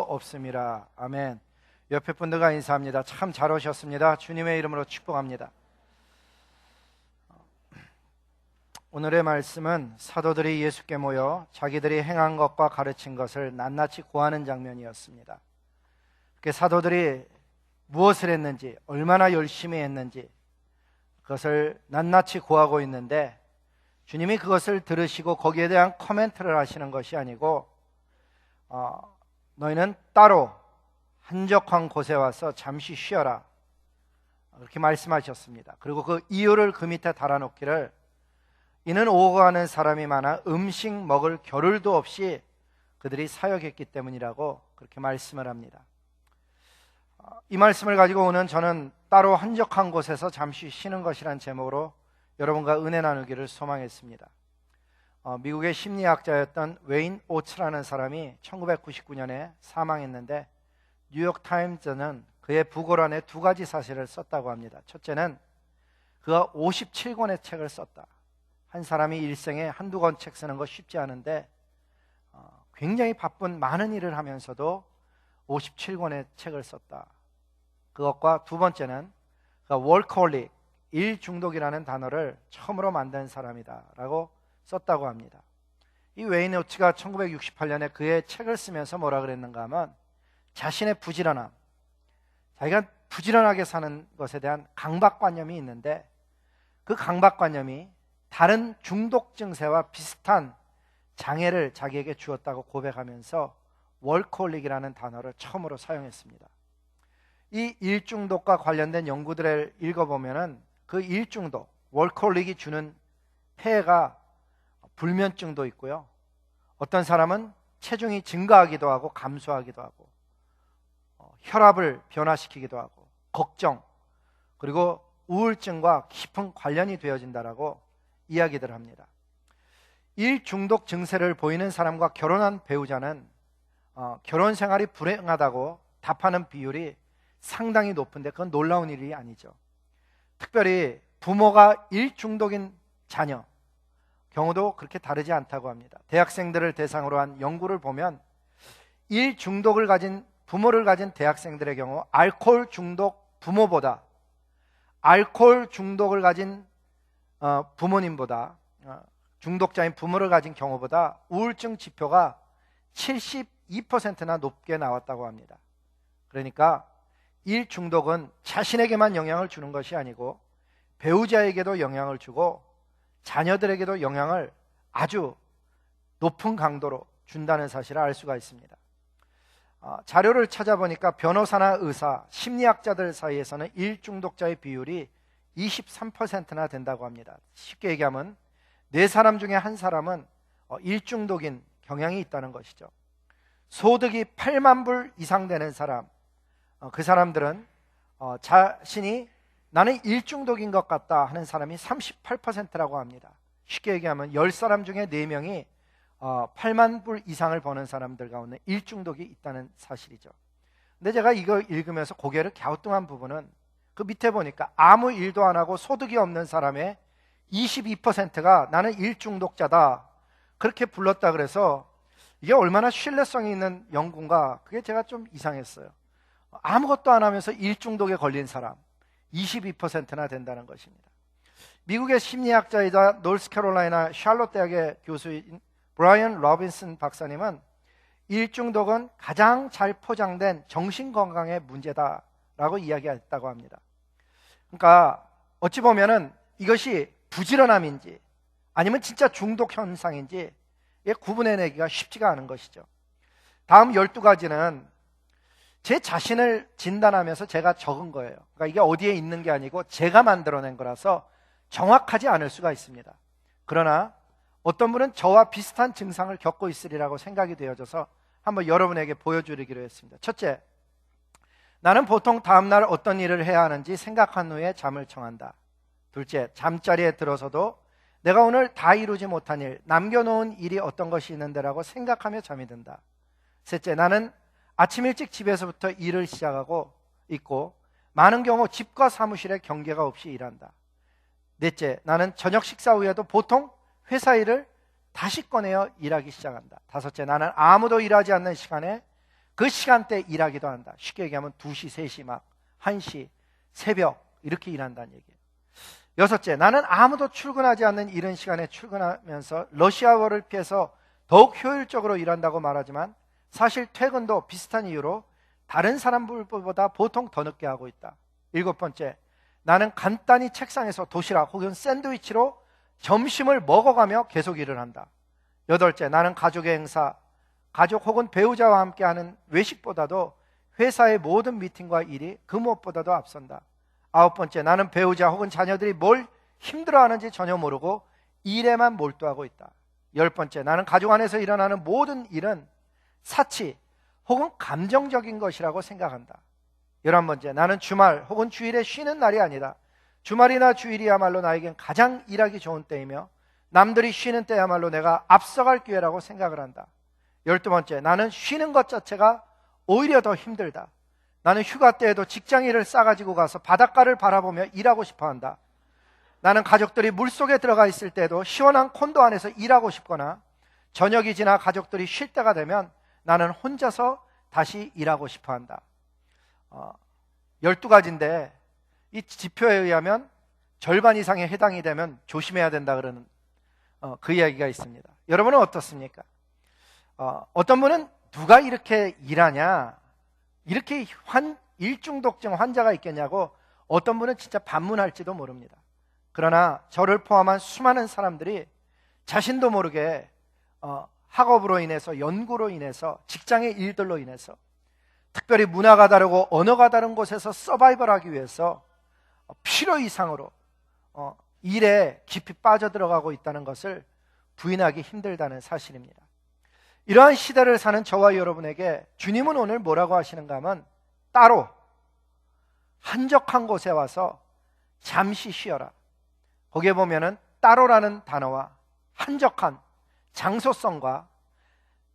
없음이라. 아멘. 옆에 분들과 인사합니다. 참 잘 오셨습니다. 주님의 이름으로 축복합니다. 오늘의 말씀은 사도들이 예수께 모여 자기들이 행한 것과 가르친 것을 낱낱이 고하는 장면이었습니다. 사도들이 무엇을 했는지, 얼마나 열심히 했는지 그것을 낱낱이 고하고 있는데, 주님이 그것을 들으시고 거기에 대한 코멘트를 하시는 것이 아니고 너희는 따로 한적한 곳에 와서 잠시 쉬어라, 그렇게 말씀하셨습니다. 그리고 그 이유를 그 밑에 달아놓기를, 이는 오고 가는 사람이 많아 음식 먹을 겨를도 없이 그들이 사역했기 때문이라고 그렇게 말씀을 합니다. 이 말씀을 가지고 오늘 저는 따로 한적한 곳에서 잠시 쉬는 것이란 제목으로 여러분과 은혜 나누기를 소망했습니다. 미국의 심리학자였던 웨인 오츠라는 사람이 1999년에 사망했는데, 뉴욕타임즈는 그의 부고란에 두 가지 사실을 썼다고 합니다. 첫째는 그가 57권의 책을 썼다. 한 사람이 일생에 한두 권 책 쓰는 거 쉽지 않은데 굉장히 바쁜 많은 일을 하면서도 57권의 책을 썼다. 그것과 두 번째는 그가 워커홀릭, 일 중독이라는 단어를 처음으로 만든 사람이다 라고 썼다고 합니다. 이 웨인 오츠가 1968년에 그의 책을 쓰면서 뭐라 그랬는가 하면, 자신의 부지런함, 자기가 부지런하게 사는 것에 대한 강박관념이 있는데, 그 강박관념이 다른 중독 증세와 비슷한 장애를 자기에게 주었다고 고백하면서 워커홀릭이라는 단어를 처음으로 사용했습니다. 이 일중독과 관련된 연구들을 읽어보면은 그 일중독, 워커홀릭이 주는 폐해가 불면증도 있고요, 어떤 사람은 체중이 증가하기도 하고 감소하기도 하고, 혈압을 변화시키기도 하고, 걱정, 그리고 우울증과 깊은 관련이 되어진다라고 이야기들 합니다. 일중독 증세를 보이는 사람과 결혼한 배우자는 결혼 생활이 불행하다고 답하는 비율이 상당히 높은데, 그건 놀라운 일이 아니죠. 특별히 부모가 일중독인 자녀 경우도 그렇게 다르지 않다고 합니다. 대학생들을 대상으로 한 연구를 보면 일중독을 가진 부모를 가진 대학생들의 경우 알코올 중독 부모보다, 알코올 중독을 가진 부모님보다, 중독자인 부모를 가진 경우보다 우울증 지표가 72%나 높게 나왔다고 합니다. 그러니까 일중독은 자신에게만 영향을 주는 것이 아니고 배우자에게도 영향을 주고 자녀들에게도 영향을 아주 높은 강도로 준다는 사실을 알 수가 있습니다. 자료를 찾아보니까 변호사나 의사, 심리학자들 사이에서는 일중독자의 비율이 23%나 된다고 합니다. 쉽게 얘기하면 4사람 중에 1사람은 일중독인 경향이 있다는 것이죠. 소득이 8만 불 이상 되는 사람, 그 사람들은 자신이 나는 일중독인 것 같다 하는 사람이 38%라고 합니다. 쉽게 얘기하면 10사람 중에 4명이 8만 불 이상을 버는 사람들 가운데 일중독이 있다는 사실이죠. 근데 제가 이거 읽으면서 고개를 갸우뚱한 부분은, 그 밑에 보니까 아무 일도 안 하고 소득이 없는 사람의 22%가 나는 일중독자다 그렇게 불렀다 그래서, 이게 얼마나 신뢰성이 있는 연구인가, 그게 제가 좀 이상했어요. 아무것도 안 하면서 일중독에 걸린 사람 22%나 된다는 것입니다. 미국의 심리학자이자 노스캐롤라이나 샬롯 대학의 교수인 브라이언 로빈슨 박사님은 일중독은 가장 잘 포장된 정신건강의 문제다라고 이야기했다고 합니다. 그러니까 어찌 보면은 이것이 부지런함인지 아니면 진짜 중독 현상인지 구분해내기가 쉽지가 않은 것이죠. 다음 12가지는 제 자신을 진단하면서 제가 적은 거예요. 그러니까 이게 어디에 있는 게 아니고 제가 만들어낸 거라서 정확하지 않을 수가 있습니다. 그러나 어떤 분은 저와 비슷한 증상을 겪고 있으리라고 생각이 되어져서 한번 여러분에게 보여드리기로 했습니다. 첫째, 나는 보통 다음날 어떤 일을 해야 하는지 생각한 후에 잠을 청한다. 둘째, 잠자리에 들어서도 내가 오늘 다 이루지 못한 일, 남겨놓은 일이 어떤 것이 있는데라고 생각하며 잠이 든다. 셋째, 나는 아침 일찍 집에서부터 일을 시작하고 있고 많은 경우 집과 사무실에 경계가 없이 일한다. 넷째, 나는 저녁 식사 후에도 보통 회사 일을 다시 꺼내어 일하기 시작한다. 다섯째, 나는 아무도 일하지 않는 시간에 그 시간대 일하기도 한다. 쉽게 얘기하면 2시, 3시, 막 1시, 새벽 이렇게 일한다는 얘기예요. 여섯째, 나는 아무도 출근하지 않는 이른 시간에 출근하면서 러시아워를 피해서 더욱 효율적으로 일한다고 말하지만 사실 퇴근도 비슷한 이유로 다른 사람들보다 보통 더 늦게 하고 있다. 일곱 번째, 나는 간단히 책상에서 도시락 혹은 샌드위치로 점심을 먹어가며 계속 일을 한다. 여덟째, 나는 가족의 행사, 가족 혹은 배우자와 함께하는 외식보다도 회사의 모든 미팅과 일이 그 무엇보다도 앞선다. 아홉 번째, 나는 배우자 혹은 자녀들이 뭘 힘들어하는지 전혀 모르고 일에만 몰두하고 있다. 열 번째, 나는 가족 안에서 일어나는 모든 일은 사치 혹은 감정적인 것이라고 생각한다. 11번째, 나는 주말 혹은 주일에 쉬는 날이 아니다. 주말이나 주일이야말로 나에겐 가장 일하기 좋은 때이며 남들이 쉬는 때야말로 내가 앞서갈 기회라고 생각을 한다. 12번째, 나는 쉬는 것 자체가 오히려 더 힘들다. 나는 휴가 때에도 직장일을 싸가지고 가서 바닷가를 바라보며 일하고 싶어 한다. 나는 가족들이 물속에 들어가 있을 때도 시원한 콘도 안에서 일하고 싶거나 저녁이 지나 가족들이 쉴 때가 되면 나는 혼자서 다시 일하고 싶어 한다. 12가지인데 이 지표에 의하면 절반 이상에 해당이 되면 조심해야 된다 그러는 그 이야기가 있습니다. 여러분은 어떻습니까? 어떤 분은 누가 이렇게 일하냐, 이렇게 일중독증 환자가 있겠냐고 어떤 분은 진짜 반문할지도 모릅니다. 그러나 저를 포함한 수많은 사람들이 자신도 모르게 학업으로 인해서, 연구로 인해서, 직장의 일들로 인해서, 특별히 문화가 다르고 언어가 다른 곳에서 서바이벌하기 위해서 필요 이상으로 일에 깊이 빠져들어가고 있다는 것을 부인하기 힘들다는 사실입니다. 이러한 시대를 사는 저와 여러분에게 주님은 오늘 뭐라고 하시는가 하면 따로 한적한 곳에 와서 잠시 쉬어라. 거기에 보면은 따로라는 단어와 한적한 장소성과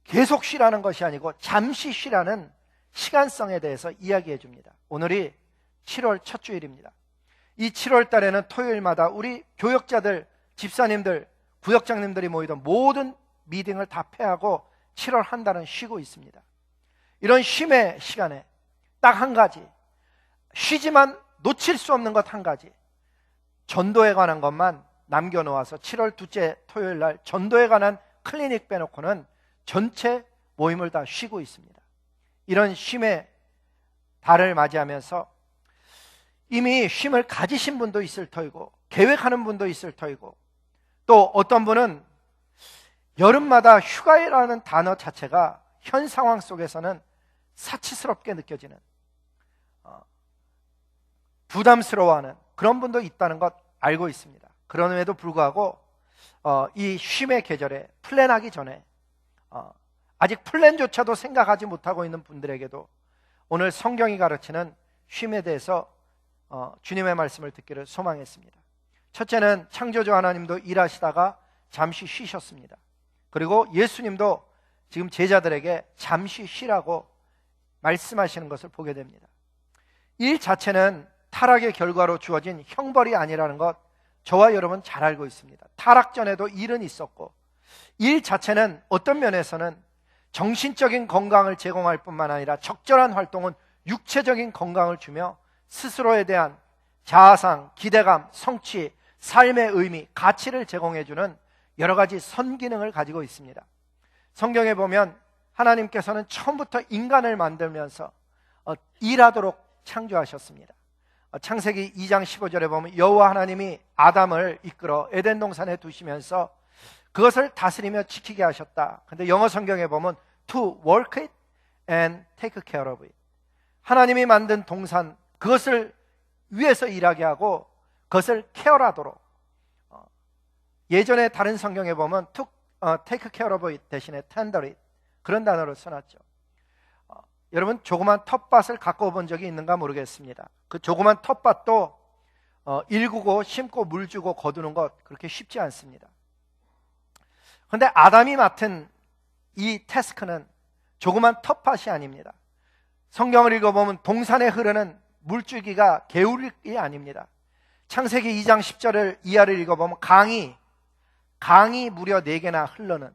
계속 쉬라는 것이 아니고 잠시 쉬라는 시간성에 대해서 이야기해 줍니다. 오늘이 7월 첫 주일입니다. 이 7월 달에는 토요일마다 우리 교역자들, 집사님들, 부역장님들이 모이던 모든 미팅을 다 폐하고 7월 한 달은 쉬고 있습니다. 이런 쉼의 시간에 딱 한 가지, 쉬지만 놓칠 수 없는 것 한 가지, 전도에 관한 것만 남겨놓아서 7월 둘째 토요일 날 전도에 관한 클리닉 빼놓고는 전체 모임을 다 쉬고 있습니다. 이런 쉼의 달을 맞이하면서 이미 쉼을 가지신 분도 있을 터이고 계획하는 분도 있을 터이고 또 어떤 분은 여름마다 휴가라는 단어 자체가 현 상황 속에서는 사치스럽게 느껴지는 부담스러워하는 그런 분도 있다는 것 알고 있습니다. 그럼에도 불구하고 이 쉼의 계절에 플랜하기 전에 아직 플랜조차도 생각하지 못하고 있는 분들에게도 오늘 성경이 가르치는 쉼에 대해서 주님의 말씀을 듣기를 소망했습니다. 첫째는 창조주 하나님도 일하시다가 잠시 쉬셨습니다. 그리고 예수님도 지금 제자들에게 잠시 쉬라고 말씀하시는 것을 보게 됩니다. 일 자체는 타락의 결과로 주어진 형벌이 아니라는 것 저와 여러분 잘 알고 있습니다. 타락 전에도 일은 있었고 일 자체는 어떤 면에서는 정신적인 건강을 제공할 뿐만 아니라 적절한 활동은 육체적인 건강을 주며 스스로에 대한 자아상, 기대감, 성취, 삶의 의미, 가치를 제공해주는 여러 가지 선기능을 가지고 있습니다. 성경에 보면 하나님께서는 처음부터 인간을 만들면서 일하도록 창조하셨습니다. 창세기 2장 15절에 보면 여호와 하나님이 아담을 이끌어 에덴 동산에 두시면서 그것을 다스리며 지키게 하셨다. 근데 영어 성경에 보면 to work it and take care of it. 하나님이 만든 동산 그것을 위해서 일하게 하고 그것을 케어하도록 예전에 다른 성경에 보면 take care of it 대신에 tender it 그런 단어를 써놨죠. 여러분 조그만 텃밭을 갖고 본 적이 있는가 모르겠습니다. 그 조그만 텃밭도 일구고 심고 물 주고 거두는 것 그렇게 쉽지 않습니다. 그런데 아담이 맡은 이 태스크는 조그만 텃밭이 아닙니다. 성경을 읽어보면 동산에 흐르는 물줄기가 개울이 아닙니다. 창세기 2장 10절을 이하를 읽어보면 강이 무려 4개나 흐르는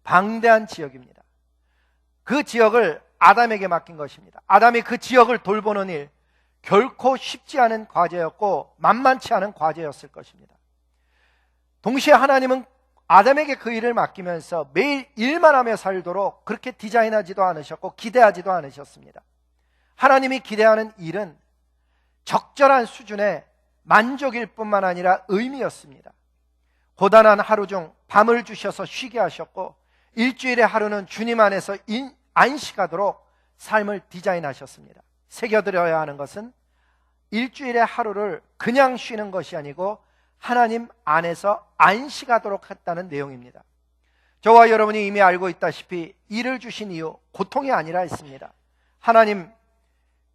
방대한 지역입니다. 그 지역을 아담에게 맡긴 것입니다. 아담이 그 지역을 돌보는 일, 결코 쉽지 않은 과제였고 만만치 않은 과제였을 것입니다. 동시에 하나님은 아담에게 그 일을 맡기면서 매일 일만 하며 살도록 그렇게 디자인하지도 않으셨고 기대하지도 않으셨습니다. 하나님이 기대하는 일은 적절한 수준의 만족일 뿐만 아니라 의미였습니다. 고단한 하루 중 밤을 주셔서 쉬게 하셨고 일주일의 하루는 주님 안에서 안식하도록 삶을 디자인하셨습니다. 새겨들어야 하는 것은 일주일의 하루를 그냥 쉬는 것이 아니고 하나님 안에서 안식하도록 했다는 내용입니다. 저와 여러분이 이미 알고 있다시피 일을 주신 이유, 고통이 아니라 했습니다. 하나님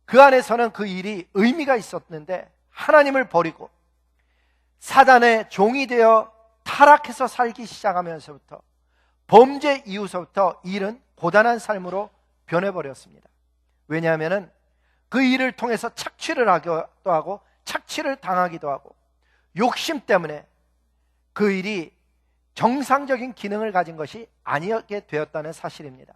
그 안에서는 그 일이 의미가 있었는데 하나님을 버리고 사단의 종이 되어 타락해서 살기 시작하면서부터 범죄 이후서부터 일은 고단한 삶으로 변해버렸습니다. 왜냐하면 그 일을 통해서 착취를 하기도 하고 착취를 당하기도 하고 욕심 때문에 그 일이 정상적인 기능을 가진 것이 아니게 되었다는 사실입니다.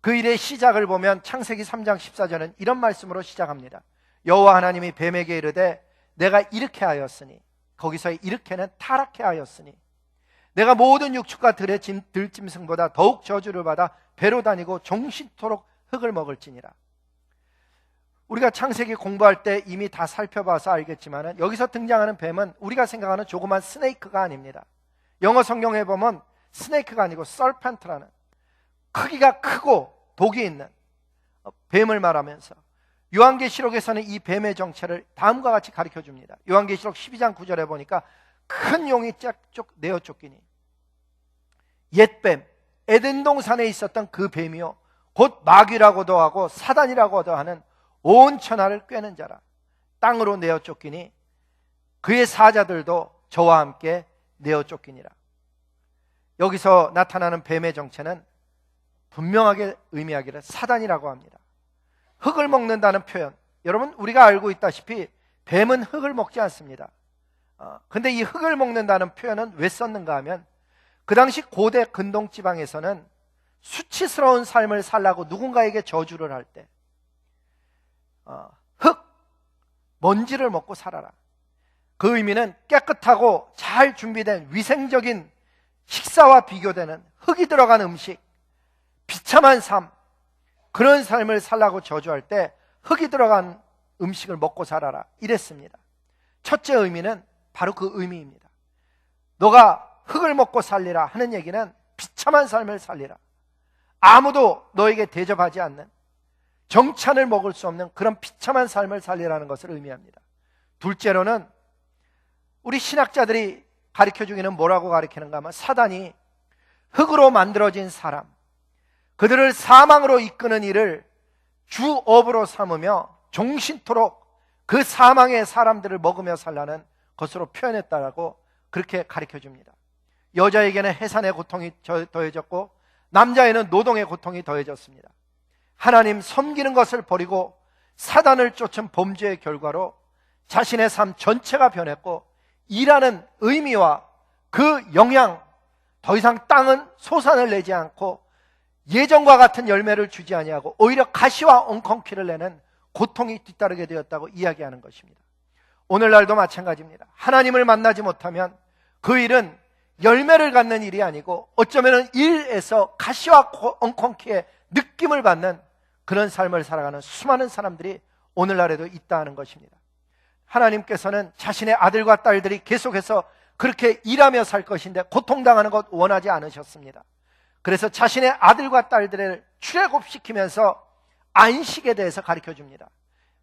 그 일의 시작을 보면 창세기 3장 14절은 이런 말씀으로 시작합니다. 여호와 하나님이 뱀에게 이르되 내가 이렇게 하였으니, 거기서의 이렇게는 타락해 하였으니 내가 모든 육축과 들짐승보다 더욱 저주를 받아 배로 다니고 종신토록 흙을 먹을지니라. 우리가 창세기 공부할 때 이미 다 살펴봐서 알겠지만 여기서 등장하는 뱀은 우리가 생각하는 조그만 스네이크가 아닙니다. 영어 성경에 보면 스네이크가 아니고 serpent라는 크기가 크고 독이 있는 뱀을 말하면서 요한계시록에서는 이 뱀의 정체를 다음과 같이 가르쳐줍니다. 요한계시록 12장 9절에 보니까 큰 용이 쫙쭉 내어 쫓기니 옛뱀, 에덴 동산에 있었던 그 뱀이요 곧 마귀라고도 하고 사단이라고도 하는 온 천하를 꿰는 자라. 땅으로 내어 쫓기니 그의 사자들도 저와 함께 내어 쫓기니라. 여기서 나타나는 뱀의 정체는 분명하게 의미하기를 사단이라고 합니다. 흙을 먹는다는 표현, 여러분 우리가 알고 있다시피 뱀은 흙을 먹지 않습니다. 근데 이 흙을 먹는다는 표현은 왜 썼는가 하면 그 당시 고대 근동지방에서는 수치스러운 삶을 살라고 누군가에게 저주를 할 때 흙, 먼지를 먹고 살아라. 그 의미는 깨끗하고 잘 준비된 위생적인 식사와 비교되는 흙이 들어간 음식, 비참한 삶, 그런 삶을 살라고 저주할 때 흙이 들어간 음식을 먹고 살아라 이랬습니다. 첫째 의미는 바로 그 의미입니다. 너가 흙을 먹고 살리라 하는 얘기는 비참한 삶을 살리라, 아무도 너에게 대접하지 않는, 정찬을 먹을 수 없는 그런 비참한 삶을 살리라는 것을 의미합니다. 둘째로는 우리 신학자들이 가르쳐주기는 뭐라고 가르치는가 하면 사단이 흙으로 만들어진 사람, 그들을 사망으로 이끄는 일을 주업으로 삼으며 종신토록 그 사망의 사람들을 먹으며 살라는 것으로 표현했다라고 그렇게 가르쳐줍니다. 여자에게는 해산의 고통이 더해졌고 남자에는 노동의 고통이 더해졌습니다. 하나님 섬기는 것을 버리고 사단을 쫓은 범죄의 결과로 자신의 삶 전체가 변했고 일하는 의미와 그 영향, 더 이상 땅은 소산을 내지 않고 예전과 같은 열매를 주지 아니하고 오히려 가시와 엉겅퀴를 내는 고통이 뒤따르게 되었다고 이야기하는 것입니다. 오늘날도 마찬가지입니다. 하나님을 만나지 못하면 그 일은 열매를 갖는 일이 아니고 어쩌면 일에서 가시와 엉겅퀴의 느낌을 받는 그런 삶을 살아가는 수많은 사람들이 오늘날에도 있다 하는 것입니다. 하나님께서는 자신의 아들과 딸들이 계속해서 그렇게 일하며 살 것인데 고통당하는 것 원하지 않으셨습니다. 그래서 자신의 아들과 딸들을 출애굽시키면서 안식에 대해서 가르쳐줍니다.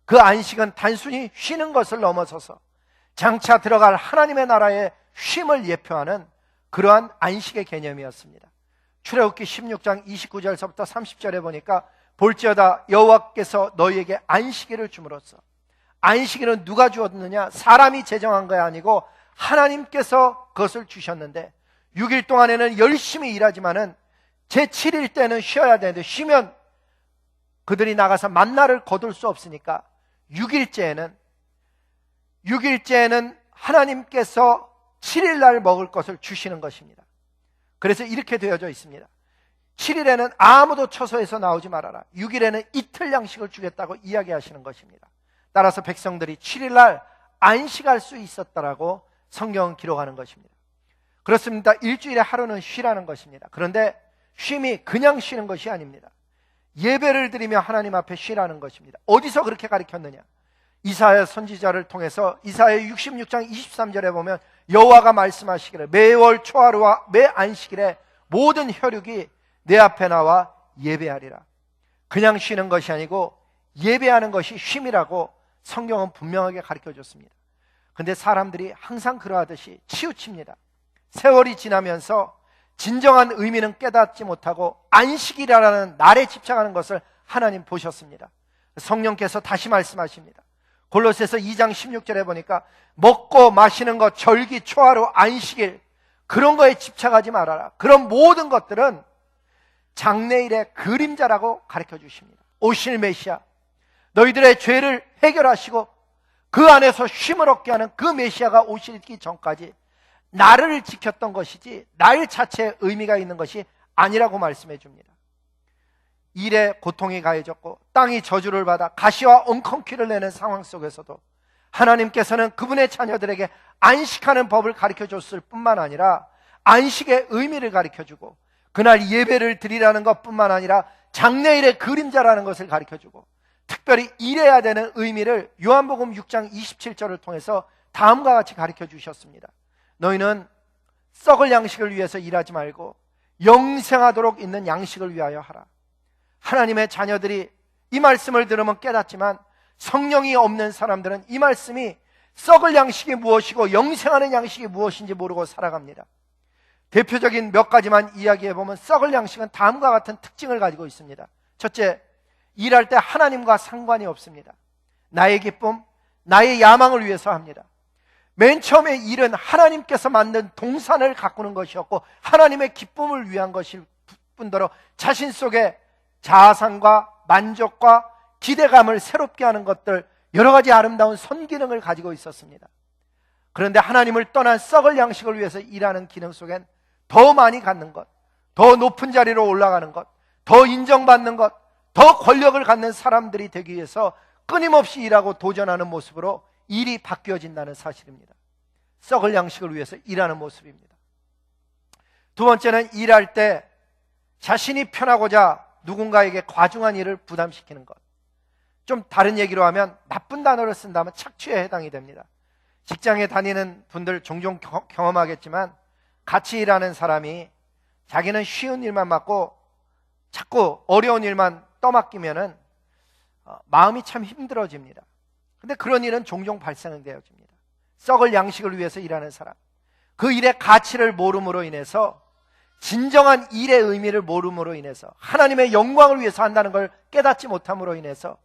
그 안식은 단순히 쉬는 것을 넘어서서 장차 들어갈 하나님의 나라의 쉼을 예표하는 그러한 안식의 개념이었습니다. 출애굽기 16장 29절서부터 30절에 보니까 볼지어다 여호와께서 너희에게 안식일을 줌으로써, 안식일은 누가 주었느냐? 사람이 제정한 것이 아니고 하나님께서 그것을 주셨는데 6일 동안에는 열심히 일하지만은 제7일 때는 쉬어야 되는데 쉬면 그들이 나가서 만나를 거둘 수 없으니까 6일째에는 하나님께서 7일 날 먹을 것을 주시는 것입니다. 그래서 이렇게 되어져 있습니다. 7일에는 아무도 처소에서 나오지 말아라. 6일에는 이틀 양식을 주겠다고 이야기하시는 것입니다. 따라서 백성들이 7일날 안식할 수 있었다라고 성경은 기록하는 것입니다. 그렇습니다. 일주일에 하루는 쉬라는 것입니다. 그런데 쉼이 그냥 쉬는 것이 아닙니다. 예배를 드리며 하나님 앞에 쉬라는 것입니다. 어디서 그렇게 가르쳤느냐? 이사야 선지자를 통해서 이사야 66장 23절에 보면 여호와가 말씀하시기를 매월 초하루와 매 안식일에 모든 혈육이 내 앞에 나와 예배하리라. 그냥 쉬는 것이 아니고 예배하는 것이 쉼이라고 성경은 분명하게 가르쳐줬습니다. 그런데 사람들이 항상 그러하듯이 치우칩니다. 세월이 지나면서 진정한 의미는 깨닫지 못하고 안식이라는 날에 집착하는 것을 하나님 보셨습니다. 성령께서 다시 말씀하십니다. 골로새서 2장 16절에 보니까 먹고 마시는 것, 절기, 초하루, 안식일 그런 거에 집착하지 말아라. 그런 모든 것들은 장래일의 그림자라고 가르쳐 주십니다. 오실 메시아, 너희들의 죄를 해결하시고 그 안에서 쉼을 얻게 하는 그 메시아가 오시기 전까지 나를 지켰던 것이지 날 자체에 의미가 있는 것이 아니라고 말씀해 줍니다. 일에 고통이 가해졌고 땅이 저주를 받아 가시와 엉겅퀴를 내는 상황 속에서도 하나님께서는 그분의 자녀들에게 안식하는 법을 가르쳐줬을 뿐만 아니라 안식의 의미를 가르쳐주고 그날 예배를 드리라는 것뿐만 아니라 장래일의 그림자라는 것을 가르쳐주고 특별히 일해야 되는 의미를 요한복음 6장 27절을 통해서 다음과 같이 가르쳐 주셨습니다. 너희는 썩을 양식을 위해서 일하지 말고 영생하도록 있는 양식을 위하여 하라. 하나님의 자녀들이 이 말씀을 들으면 깨닫지만 성령이 없는 사람들은 이 말씀이 썩을 양식이 무엇이고 영생하는 양식이 무엇인지 모르고 살아갑니다. 대표적인 몇 가지만 이야기해보면 썩을 양식은 다음과 같은 특징을 가지고 있습니다. 첫째, 일할 때 하나님과 상관이 없습니다. 나의 기쁨, 나의 야망을 위해서 합니다. 맨 처음에 일은 하나님께서 만든 동산을 가꾸는 것이었고 하나님의 기쁨을 위한 것일 뿐더러 자신 속에 자아상과 만족과 기대감을 새롭게 하는 것들 여러 가지 아름다운 선기능을 가지고 있었습니다. 그런데 하나님을 떠난 썩을 양식을 위해서 일하는 기능 속엔 더 많이 갖는 것, 더 높은 자리로 올라가는 것, 더 인정받는 것, 더 권력을 갖는 사람들이 되기 위해서 끊임없이 일하고 도전하는 모습으로 일이 바뀌어진다는 사실입니다. 썩을 양식을 위해서 일하는 모습입니다. 두 번째는 일할 때 자신이 편하고자 누군가에게 과중한 일을 부담시키는 것. 좀 다른 얘기로 하면 나쁜 단어를 쓴다면 착취에 해당이 됩니다. 직장에 다니는 분들 종종 경험하겠지만 같이 일하는 사람이 자기는 쉬운 일만 맡고 자꾸 어려운 일만 떠맡기면은 마음이 참 힘들어집니다. 근데 그런 일은 종종 발생되어집니다. 썩을 양식을 위해서 일하는 사람, 그 일의 가치를 모름으로 인해서 진정한 일의 의미를 모름으로 인해서 하나님의 영광을 위해서 한다는 걸 깨닫지 못함으로 인해서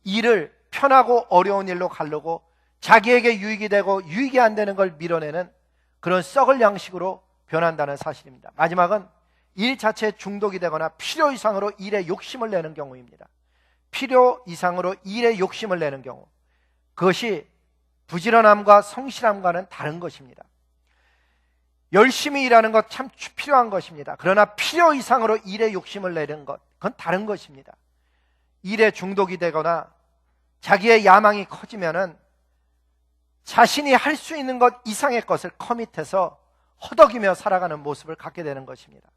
일을 편하고 어려운 일로 가르고 자기에게 유익이 되고 유익이 안 되는 걸 밀어내는 그런 썩을 양식으로 변한다는 사실입니다. 마지막은 일 자체에 중독이 되거나 필요 이상으로 일에 욕심을 내는 경우입니다. 필요 이상으로 일에 욕심을 내는 경우, 그것이 부지런함과 성실함과는 다른 것입니다. 열심히 일하는 것 참 필요한 것입니다. 그러나 필요 이상으로 일에 욕심을 내는 것, 그건 다른 것입니다. 일에 중독이 되거나 자기의 야망이 커지면은 자신이 할 수 있는 것 이상의 것을 커밋해서 허덕이며 살아가는 모습을 갖게 되는 것입니다.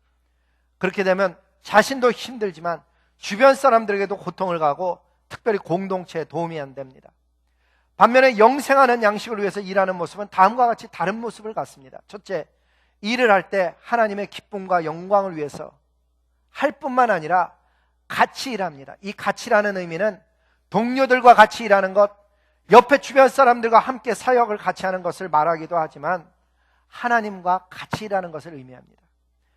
그렇게 되면 자신도 힘들지만 주변 사람들에게도 고통을 가고 특별히 공동체에 도움이 안 됩니다. 반면에 영생하는 양식을 위해서 일하는 모습은 다음과 같이 다른 모습을 갖습니다. 첫째, 일을 할 때 하나님의 기쁨과 영광을 위해서 할 뿐만 아니라 같이 일합니다. 이 같이라는 의미는 동료들과 같이 일하는 것, 옆에 주변 사람들과 함께 사역을 같이 하는 것을 말하기도 하지만 하나님과 같이 일하는 것을 의미합니다.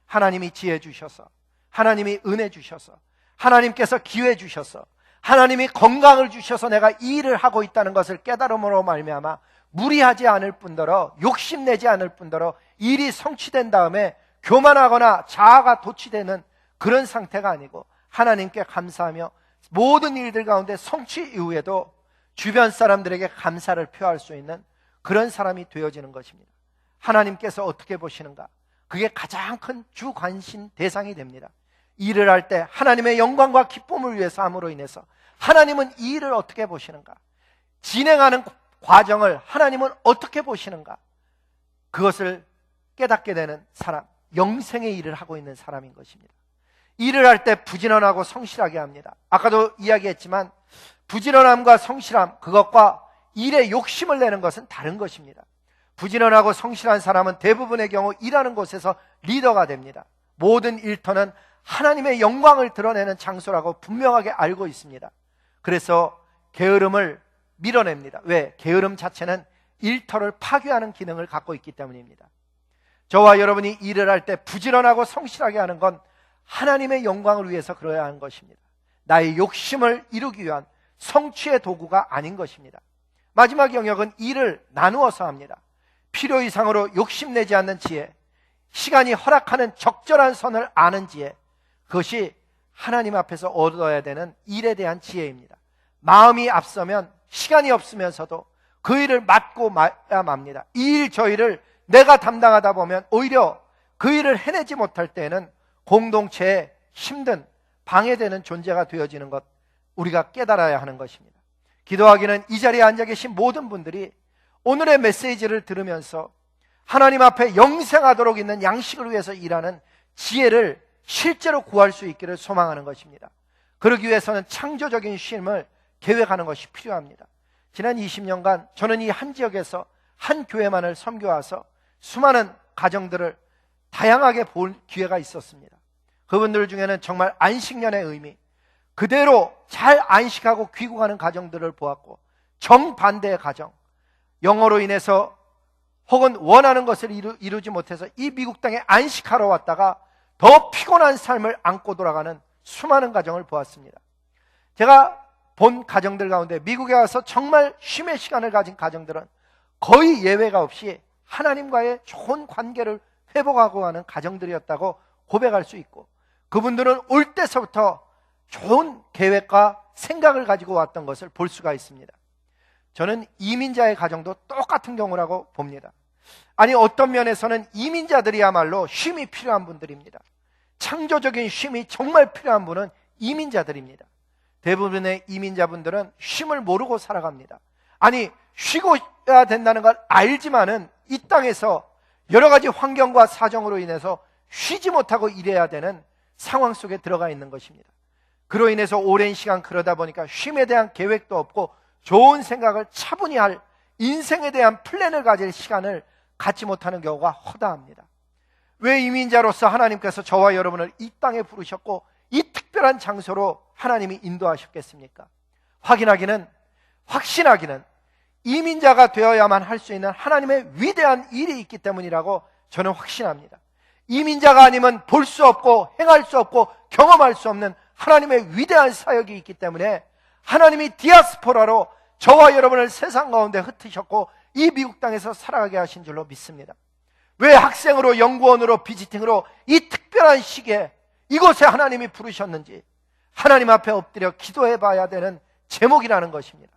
하나님이 지혜 주셔서, 하나님이 은혜 주셔서, 하나님께서 기회 주셔서, 하나님이 건강을 주셔서 내가 이 일을 하고 있다는 것을 깨달음으로 말미암아 무리하지 않을 뿐더러 욕심내지 않을 뿐더러 일이 성취된 다음에 교만하거나 자아가 도취되는 그런 상태가 아니고 하나님께 감사하며 모든 일들 가운데 성취 이후에도 주변 사람들에게 감사를 표할 수 있는 그런 사람이 되어지는 것입니다. 하나님께서 어떻게 보시는가? 그게 가장 큰 주 관심 대상이 됩니다. 일을 할 때 하나님의 영광과 기쁨을 위해서 함으로 인해서 하나님은 이 일을 어떻게 보시는가? 진행하는 과정을 하나님은 어떻게 보시는가? 그것을 깨닫게 되는 사람, 영생의 일을 하고 있는 사람인 것입니다. 일을 할 때 부지런하고 성실하게 합니다. 아까도 이야기했지만 부지런함과 성실함, 그것과 일에 욕심을 내는 것은 다른 것입니다. 부지런하고 성실한 사람은 대부분의 경우 일하는 곳에서 리더가 됩니다. 모든 일터는 하나님의 영광을 드러내는 장소라고 분명하게 알고 있습니다. 그래서 게으름을 밀어냅니다. 왜? 게으름 자체는 일터를 파괴하는 기능을 갖고 있기 때문입니다. 저와 여러분이 일을 할 때 부지런하고 성실하게 하는 건 하나님의 영광을 위해서 그러야 하는 것입니다. 나의 욕심을 이루기 위한 성취의 도구가 아닌 것입니다. 마지막 영역은 일을 나누어서 합니다. 필요 이상으로 욕심내지 않는 지혜, 시간이 허락하는 적절한 선을 아는 지혜, 그것이 하나님 앞에서 얻어야 되는 일에 대한 지혜입니다. 마음이 앞서면 시간이 없으면서도 그 일을 맡고 마야 맙니다. 이 일 저 일을 내가 담당하다 보면 오히려 그 일을 해내지 못할 때에는 공동체에 힘든 방해되는 존재가 되어지는 것, 우리가 깨달아야 하는 것입니다. 기도하기는 이 자리에 앉아 계신 모든 분들이 오늘의 메시지를 들으면서 하나님 앞에 영생하도록 있는 양식을 위해서 일하는 지혜를 실제로 구할 수 있기를 소망하는 것입니다. 그러기 위해서는 창조적인 쉼을 계획하는 것이 필요합니다. 지난 20년간 저는 이 한 지역에서 한 교회만을 섬겨와서 수많은 가정들을 다양하게 볼 기회가 있었습니다. 그분들 중에는 정말 안식년의 의미, 그대로 잘 안식하고 귀국하는 가정들을 보았고, 정반대의 가정, 영어로 인해서 혹은 원하는 것을 이루지 못해서 이 미국 땅에 안식하러 왔다가 더 피곤한 삶을 안고 돌아가는 수많은 가정을 보았습니다. 제가 본 가정들 가운데 미국에 와서 정말 쉼의 시간을 가진 가정들은 거의 예외가 없이 하나님과의 좋은 관계를 회복하고 가는 가정들이었다고 고백할 수 있고, 그분들은 올 때서부터 좋은 계획과 생각을 가지고 왔던 것을 볼 수가 있습니다. 저는 이민자의 가정도 똑같은 경우라고 봅니다. 아니, 어떤 면에서는 이민자들이야말로 쉼이 필요한 분들입니다. 창조적인 쉼이 정말 필요한 분은 이민자들입니다. 대부분의 이민자분들은 쉼을 모르고 살아갑니다. 아니, 쉬고야 된다는 걸 알지만은 이 땅에서 여러 가지 환경과 사정으로 인해서 쉬지 못하고 일해야 되는 상황 속에 들어가 있는 것입니다. 그로 인해서 오랜 시간 그러다 보니까 쉼에 대한 계획도 없고 좋은 생각을 차분히 할, 인생에 대한 플랜을 가질 시간을 갖지 못하는 경우가 허다합니다. 왜 이민자로서 하나님께서 저와 여러분을 이 땅에 부르셨고 이 특별한 장소로 하나님이 인도하셨겠습니까? 확신하기는 이민자가 되어야만 할 수 있는 하나님의 위대한 일이 있기 때문이라고 저는 확신합니다. 이민자가 아니면 볼 수 없고 행할 수 없고 경험할 수 없는 하나님의 위대한 사역이 있기 때문에 하나님이 디아스포라로 저와 여러분을 세상 가운데 흩으셨고 이 미국 땅에서 살아가게 하신 줄로 믿습니다. 왜 학생으로, 연구원으로, 비지팅으로 이 특별한 시기에 이곳에 하나님이 부르셨는지 하나님 앞에 엎드려 기도해 봐야 되는 제목이라는 것입니다.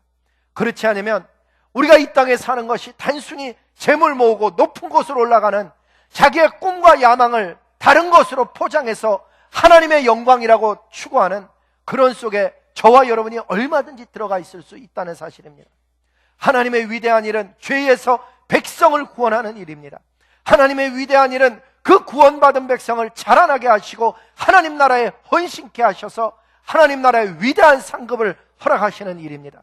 그렇지 않으면 우리가 이 땅에 사는 것이 단순히 재물 모으고 높은 곳으로 올라가는 자기의 꿈과 야망을 다른 것으로 포장해서 하나님의 영광이라고 추구하는 그런 속에 저와 여러분이 얼마든지 들어가 있을 수 있다는 사실입니다. 하나님의 위대한 일은 죄에서 백성을 구원하는 일입니다. 하나님의 위대한 일은 그 구원받은 백성을 자라나게 하시고 하나님 나라에 헌신케 하셔서 하나님 나라의 위대한 상급을 허락하시는 일입니다.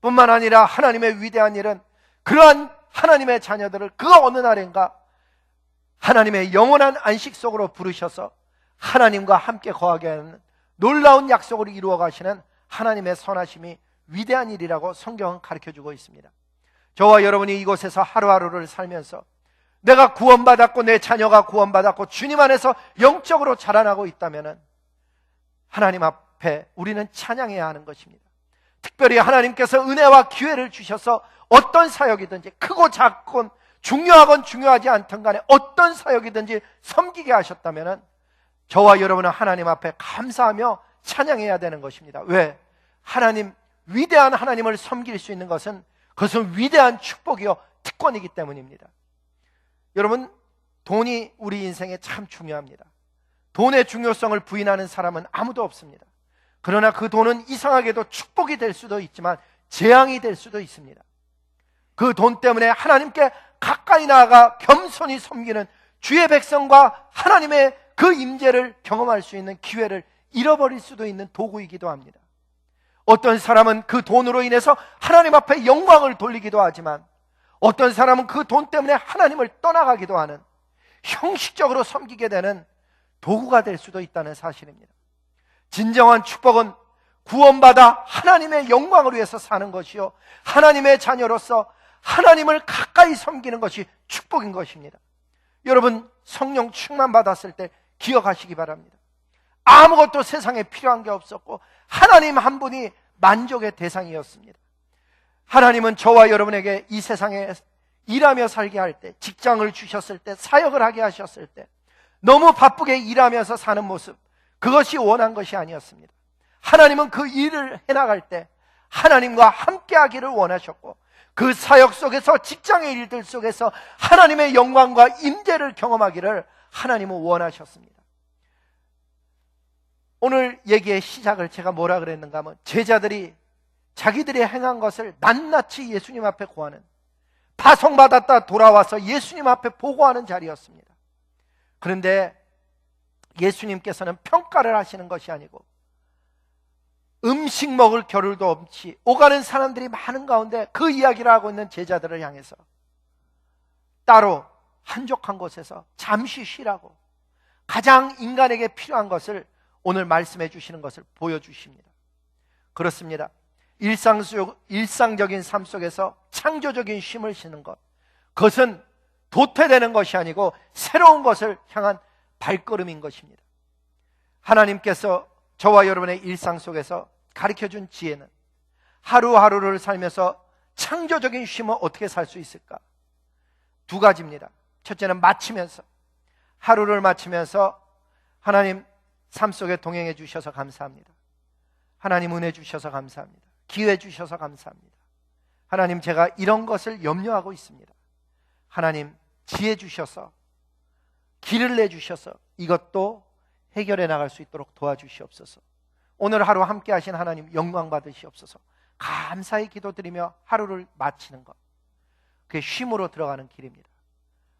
뿐만 아니라 하나님의 위대한 일은 그러한 하나님의 자녀들을 그 어느 날인가 하나님의 영원한 안식 속으로 부르셔서 하나님과 함께 거하게 하는 놀라운 약속을 이루어 가시는 하나님의 선하심이 위대한 일이라고 성경은 가르쳐주고 있습니다. 저와 여러분이 이곳에서 하루하루를 살면서 내가 구원받았고 내 자녀가 구원받았고 주님 안에서 영적으로 자라나고 있다면 하나님 앞에 우리는 찬양해야 하는 것입니다. 특별히 하나님께서 은혜와 기회를 주셔서 어떤 사역이든지 크고 작건 중요하건 중요하지 않든 간에 어떤 사역이든지 섬기게 하셨다면 저와 여러분은 하나님 앞에 감사하며 찬양해야 되는 것입니다. 왜? 위대한 하나님을 섬길 수 있는 것은 그것은 위대한 축복이요 특권이기 때문입니다. 여러분, 돈이 우리 인생에 참 중요합니다. 돈의 중요성을 부인하는 사람은 아무도 없습니다. 그러나 그 돈은 이상하게도 축복이 될 수도 있지만 재앙이 될 수도 있습니다. 그 돈 때문에 하나님께 가까이 나아가 겸손히 섬기는 주의 백성과 하나님의 그 임재를 경험할 수 있는 기회를 잃어버릴 수도 있는 도구이기도 합니다. 어떤 사람은 그 돈으로 인해서 하나님 앞에 영광을 돌리기도 하지만 어떤 사람은 그 돈 때문에 하나님을 떠나가기도 하는, 형식적으로 섬기게 되는 도구가 될 수도 있다는 사실입니다. 진정한 축복은 구원받아 하나님의 영광을 위해서 사는 것이요, 하나님의 자녀로서 하나님을 가까이 섬기는 것이 축복인 것입니다. 여러분, 성령 충만 받았을 때 기억하시기 바랍니다. 아무것도 세상에 필요한 게 없었고 하나님 한 분이 만족의 대상이었습니다. 하나님은 저와 여러분에게 이 세상에 일하며 살게 할 때, 직장을 주셨을 때, 사역을 하게 하셨을 때 너무 바쁘게 일하면서 사는 모습, 그것이 원한 것이 아니었습니다. 하나님은 그 일을 해나갈 때 하나님과 함께 하기를 원하셨고, 그 사역 속에서, 직장의 일들 속에서 하나님의 영광과 임재를 경험하기를 하나님은 원하셨습니다. 오늘 얘기의 시작을 제가 뭐라 그랬는가 하면, 제자들이 자기들이 행한 것을 낱낱이 예수님 앞에 고하는, 파송받았다 돌아와서 예수님 앞에 보고하는 자리였습니다. 그런데 예수님께서는 평가를 하시는 것이 아니고 음식 먹을 겨를도 없이 오가는 사람들이 많은 가운데 그 이야기를 하고 있는 제자들을 향해서 따로 한적한 곳에서 잠시 쉬라고 가장 인간에게 필요한 것을 오늘 말씀해 주시는 것을 보여주십니다. 그렇습니다. 일상적인 삶 속에서 창조적인 쉼을 쉬는 것, 그것은 도태되는 것이 아니고 새로운 것을 향한 발걸음인 것입니다. 하나님께서 저와 여러분의 일상 속에서 가르쳐준 지혜는 하루하루를 살면서 창조적인 쉼을 어떻게 살 수 있을까? 두 가지입니다. 첫째는 마치면서, 하루를 마치면서 하나님 삶 속에 동행해 주셔서 감사합니다. 하나님 은혜 주셔서 감사합니다. 기회 주셔서 감사합니다. 하나님, 제가 이런 것을 염려하고 있습니다. 하나님, 지혜 주셔서, 길을 내주셔서 이것도 해결해 나갈 수 있도록 도와주시옵소서. 오늘 하루 함께 하신 하나님 영광 받으시옵소서. 감사히 기도드리며 하루를 마치는 것, 그게 쉼으로 들어가는 길입니다.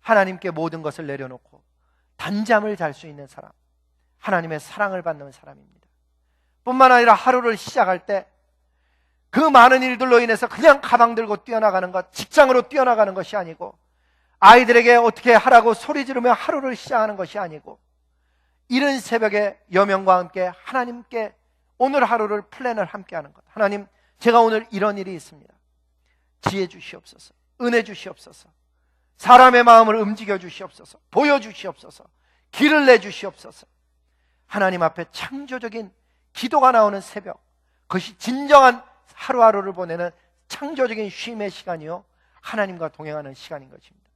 하나님께 모든 것을 내려놓고 단잠을 잘 수 있는 사람, 하나님의 사랑을 받는 사람입니다. 뿐만 아니라 하루를 시작할 때 그 많은 일들로 인해서 그냥 가방 들고 뛰어나가는 것, 직장으로 뛰어나가는 것이 아니고, 아이들에게 어떻게 하라고 소리 지르며 하루를 시작하는 것이 아니고, 이른 새벽에 여명과 함께 하나님께 오늘 하루를 플랜을 함께 하는 것. 하나님, 제가 오늘 이런 일이 있습니다. 지혜 주시옵소서, 은혜 주시옵소서, 사람의 마음을 움직여 주시옵소서, 보여주시옵소서, 길을 내주시옵소서. 하나님 앞에 창조적인 기도가 나오는 새벽, 그것이 진정한 하루하루를 보내는 창조적인 쉼의 시간이요, 하나님과 동행하는 시간인 것입니다.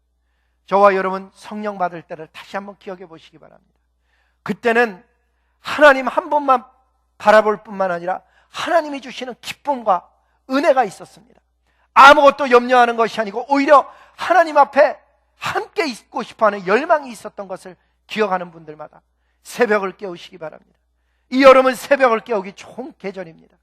저와 여러분 성령 받을 때를 다시 한번 기억해 보시기 바랍니다. 그때는 하나님 한 분만 바라볼 뿐만 아니라 하나님이 주시는 기쁨과 은혜가 있었습니다. 아무것도 염려하는 것이 아니고 오히려 하나님 앞에 함께 있고 싶어하는 열망이 있었던 것을 기억하는 분들마다 새벽을 깨우시기 바랍니다. 이 여름은 새벽을 깨우기 좋은 계절입니다.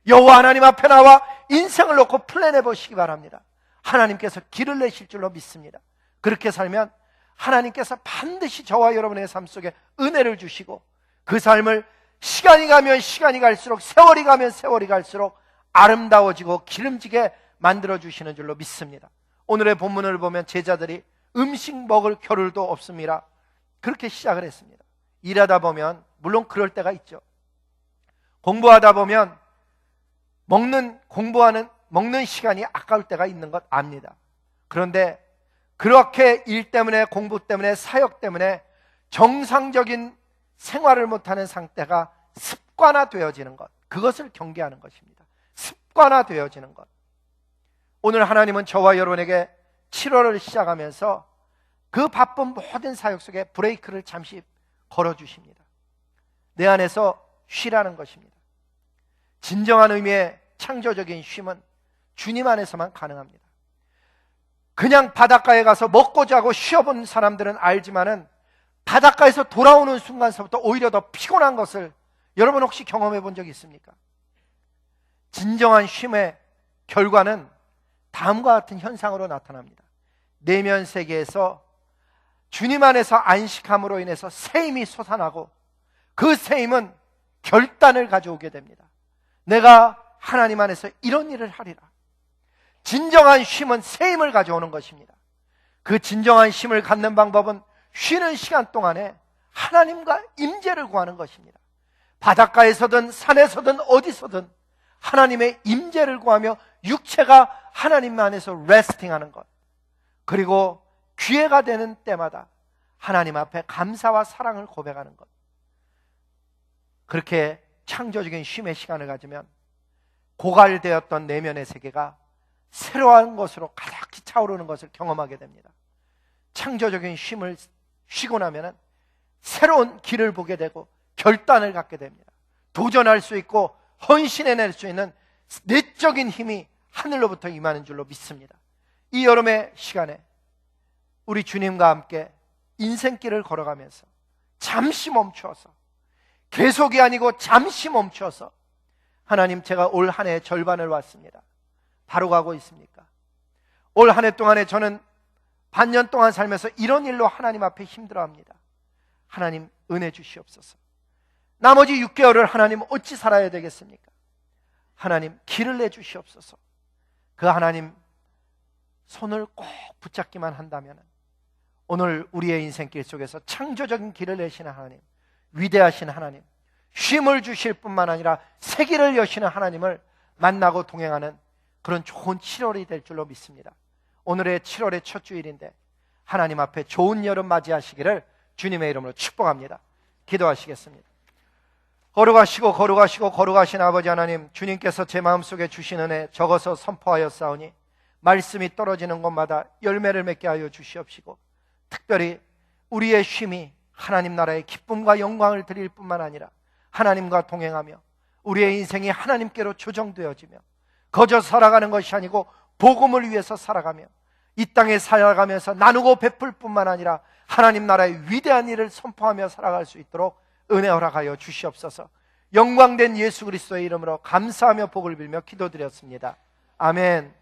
여호와 하나님 앞에 나와 인생을 놓고 플랜해 보시기 바랍니다. 하나님께서 길을 내실 줄로 믿습니다. 그렇게 살면 하나님께서 반드시 저와 여러분의 삶 속에 은혜를 주시고, 그 삶을 시간이 가면 시간이 갈수록, 세월이 가면 세월이 갈수록 아름다워지고 기름지게 만들어주시는 줄로 믿습니다. 오늘의 본문을 보면 제자들이 음식 먹을 겨를도 없습니다. 그렇게 시작을 했습니다. 일하다 보면 물론 그럴 때가 있죠. 공부하다 보면 먹는 시간이 아까울 때가 있는 것 압니다. 그런데 그렇게 일 때문에, 공부 때문에, 사역 때문에 정상적인 생활을 못하는 상태가 습관화되어지는 것, 그것을 경계하는 것입니다. 습관화되어지는 것. 오늘 하나님은 저와 여러분에게 7월을 시작하면서 그 바쁜 모든 사역 속에 브레이크를 잠시 걸어주십니다. 내 안에서 쉬라는 것입니다. 진정한 의미의 창조적인 쉼은 주님 안에서만 가능합니다. 그냥 바닷가에 가서 먹고 자고 쉬어본 사람들은 알지만은 바닷가에서 돌아오는 순간서부터 오히려 더 피곤한 것을 여러분 혹시 경험해 본 적 있습니까? 진정한 쉼의 결과는 다음과 같은 현상으로 나타납니다. 내면 세계에서 주님 안에서 안식함으로 인해서 새 힘이 솟아나고 그 새 힘은 결단을 가져오게 됩니다. 내가 하나님 안에서 이런 일을 하리라. 진정한 쉼은 새 힘을 가져오는 것입니다. 그 진정한 쉼을 갖는 방법은 쉬는 시간 동안에 하나님과 임재를 구하는 것입니다. 바닷가에서든 산에서든 어디서든 하나님의 임재를 구하며 육체가 하나님 안에서 레스팅하는 것, 그리고 기회가 되는 때마다 하나님 앞에 감사와 사랑을 고백하는 것, 그렇게 창조적인 쉼의 시간을 가지면 고갈되었던 내면의 세계가 새로운 것으로 가득히 차오르는 것을 경험하게 됩니다. 창조적인 쉼을 쉬고 나면 새로운 길을 보게 되고 결단을 갖게 됩니다. 도전할 수 있고 헌신해낼 수 있는 내적인 힘이 하늘로부터 임하는 줄로 믿습니다. 이 여름의 시간에 우리 주님과 함께 인생길을 걸어가면서 잠시 멈추어서, 계속이 아니고 잠시 멈추어서, 하나님, 제가 올 한 해의 절반을 왔습니다. 바로 가고 있습니까? 올 한 해 동안에 저는 반년 동안 살면서 이런 일로 하나님 앞에 힘들어합니다. 하나님, 은혜 주시옵소서. 나머지 6개월을 하나님 어찌 살아야 되겠습니까? 하나님, 길을 내주시옵소서. 그 하나님 손을 꼭 붙잡기만 한다면 오늘 우리의 인생길 속에서 창조적인 길을 내시는 하나님, 위대하신 하나님, 쉼을 주실 뿐만 아니라 새 길을 여시는 하나님을 만나고 동행하는 그런 좋은 7월이 될 줄로 믿습니다. 오늘의 7월의 첫 주일인데 하나님 앞에 좋은 여름 맞이하시기를 주님의 이름으로 축복합니다. 기도하시겠습니다. 거룩하신 아버지 하나님, 주님께서 제 마음속에 주신 은혜 적어서 선포하여 싸우니 말씀이 떨어지는 곳마다 열매를 맺게 하여 주시옵시고, 특별히 우리의 쉼이 하나님 나라의 기쁨과 영광을 드릴 뿐만 아니라 하나님과 동행하며 우리의 인생이 하나님께로 조정되어지며 거저 살아가는 것이 아니고 복음을 위해서 살아가며 이 땅에 살아가면서 나누고 베풀 뿐만 아니라 하나님 나라의 위대한 일을 선포하며 살아갈 수 있도록 은혜 허락하여 주시옵소서. 영광된 예수 그리스도의 이름으로 감사하며 복을 빌며 기도드렸습니다. 아멘.